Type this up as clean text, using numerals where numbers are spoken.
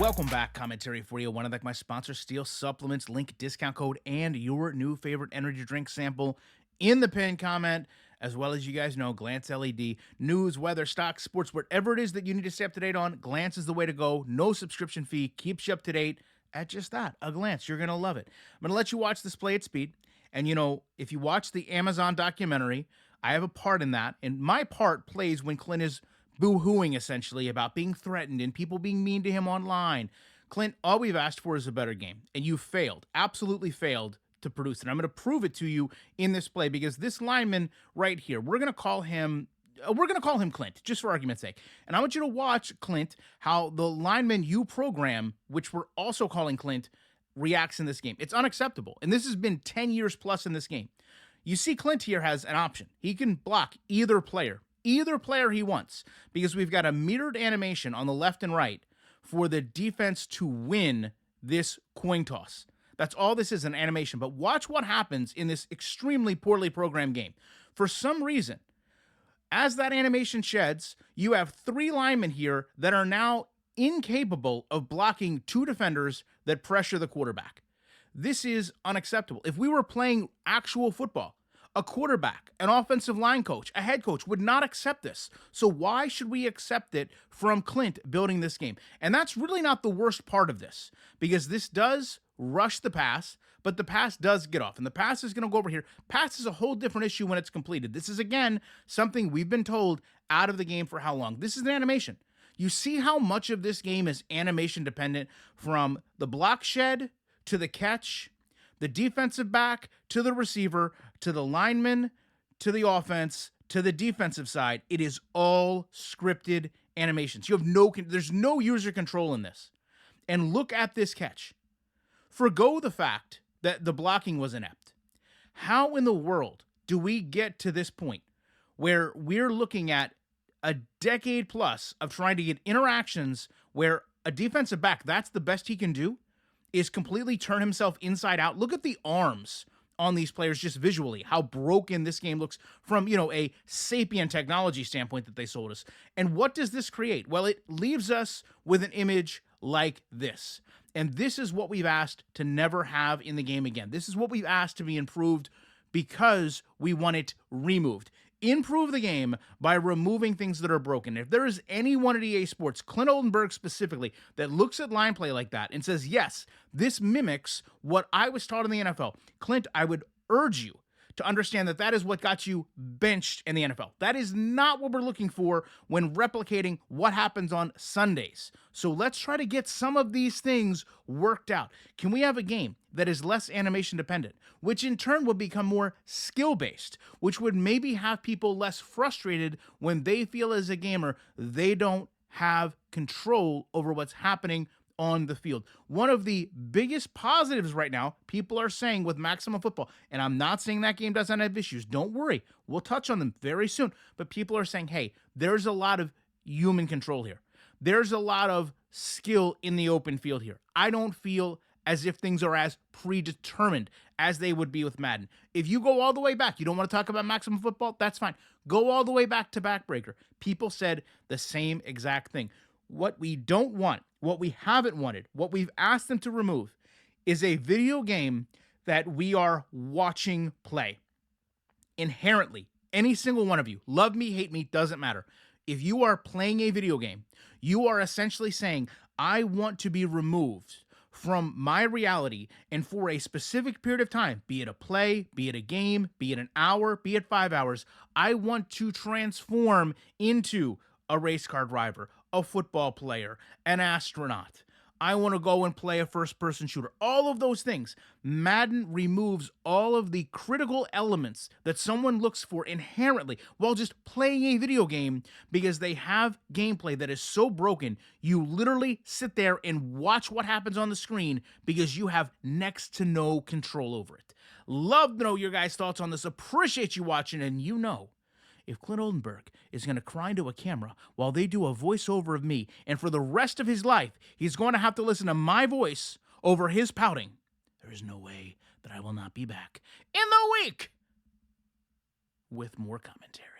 Welcome back. Commentary for you. Want to thank my sponsor, Steel Supplements. Link, discount code, and your new favorite energy drink sample in the pinned comment. As well as you guys know, Glance LED, news, weather, stocks, sports, whatever it is that you need to stay up to date on, Glance is the way to go. No subscription fee, keeps you up to date at just that, a glance. You're going to love it. I'm going to let you watch this play at speed. And, you know, if you watch the Amazon documentary, I have a part in that. And my part plays when Clint is boo-hooing, essentially, about being threatened and people being mean to him online. Clint, all we've asked for is a better game. And you failed, absolutely failed to produce it. I'm going to prove it to you in this play because this lineman right here, we're going to call him Clint, just for argument's sake. And I want you to watch, Clint, how the lineman you program, which we're also calling Clint, reacts in this game. It's unacceptable. And this has been 10 years plus in this game. You see Clint here has an option. He can block either player he wants, because we've got a metered animation on the left and right for the defense to win this coin toss. That's all this is, an animation. But watch what happens in this extremely poorly programmed game. For some reason, as that animation sheds, you have three linemen here that are now incapable of blocking two defenders that pressure the quarterback. This is unacceptable. If we were playing actual football, a quarterback, an offensive line coach, a head coach would not accept this. So why should we accept it from Clint building this game? And that's really not the worst part of this, because this does rush the pass, but the pass does get off. And the pass is going to go over here. Pass is a whole different issue when it's completed. This is, again, something we've been told out of the game for how long. This is an animation. You see how much of this game is animation dependent, from the block shed to the catch, the defensive back to the receiver, to the lineman, to the offense, to the defensive side. It is all scripted animations. There's no user control in this. And look at this catch. Forgo the fact that the blocking was inept. How in the world do we get to this point where we're looking at a decade plus of trying to get interactions where a defensive back, that's the best he can do, is completely turn himself inside out? Look at the arms on these players just visually, how broken this game looks from, a sapient technology standpoint that they sold us. And what does this create? Well, it leaves us with an image like this. And this is what we've asked to never have in the game again. This is what we've asked to be improved because we want it removed. Improve the game by removing things that are broken. If there is anyone at EA Sports, Clint Oldenburg specifically, that looks at line play like that and says, yes, this mimics what I was taught in the NFL, Clint, I would urge you to understand that that is what got you benched in the NFL. That is not what we're looking for when replicating what happens on Sundays. So let's try to get some of these things worked out. Can we have a game that is less animation dependent, which in turn would become more skill based, which would maybe have people less frustrated when they feel as a gamer they don't have control over what's happening on the field? One of the biggest positives right now, people are saying with Maximum Football, and I'm not saying that game doesn't have issues. Don't worry. We'll touch on them very soon. But people are saying, hey, there's a lot of human control here. There's a lot of skill in the open field here. I don't feel as if things are as predetermined as they would be with Madden. If you go all the way back, you don't want to talk about Maximum Football, that's fine. Go all the way back to Backbreaker. People said the same exact thing. What we don't want, what we haven't wanted, what we've asked them to remove is a video game that we are watching play. Inherently, any single one of you, love me, hate me, doesn't matter. If you are playing a video game, you are essentially saying, I want to be removed from my reality, and for a specific period of time, be it a play, be it a game, be it an hour, be it 5 hours, I want to transform into a race car driver, a football player, an astronaut. I want to go and play a first-person shooter. All of those things. Madden removes all of the critical elements that someone looks for inherently while just playing a video game, because they have gameplay that is so broken, you literally sit there and watch what happens on the screen because you have next to no control over it. Love to know your guys' thoughts on this. Appreciate you watching, and if Clint Oldenburg is going to cry into a camera while they do a voiceover of me, and for the rest of his life, he's going to have to listen to my voice over his pouting, there is no way that I will not be back in the week with more commentary.